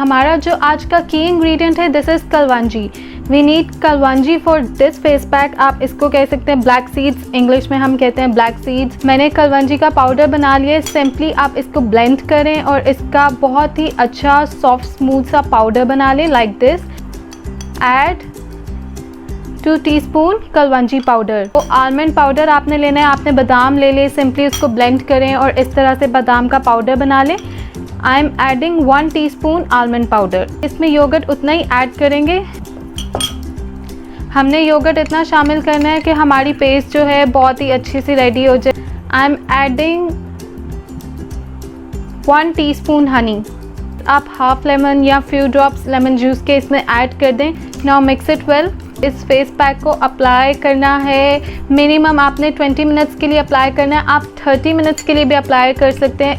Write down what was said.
हमारा जो आज का की इंग्रेडिएंट है this is kalonji. We need kalonji for this face pack. आप इसको कह सकते हैं ब्लैक सीड्स, इंग्लिश में हम कहते हैं ब्लैक सीड्स। मैंने कलवंजी का पाउडर बना लिया। सिंपली आप इसको ब्लेंड करें और इसका बहुत ही अच्छा सॉफ्ट स्मूथ सा पाउडर बना लें like this. Add 2 teaspoon kalonji powder. तो आलमंड पाउडर आपने लेना है, आपने बादाम ले ले, सिंपली उसको ब्लेंड करें और इस तरह से बादाम का पाउडर बना लें। I am adding 1 teaspoon almond powder. इसमें योगर्ट उतना ही ऐड करेंगे। हमने योगर्ट इतना शामिल करना है कि हमारी पेस्ट जो है बहुत ही अच्छी सी रेडी हो जाए। I am adding 1 teaspoon Honey. आप हाफ लेमन या फ्यू ड्रॉप्स लेमन जूस के इसमें ऐड कर दें। Now mix it well. इस फेस पैक को अप्लाई करना है मिनिमम आपने 20 मिनट्स के लिए अप्लाई करना है। आप 30 मिनट्स के लिए भी अप्लाई कर सकते हैं।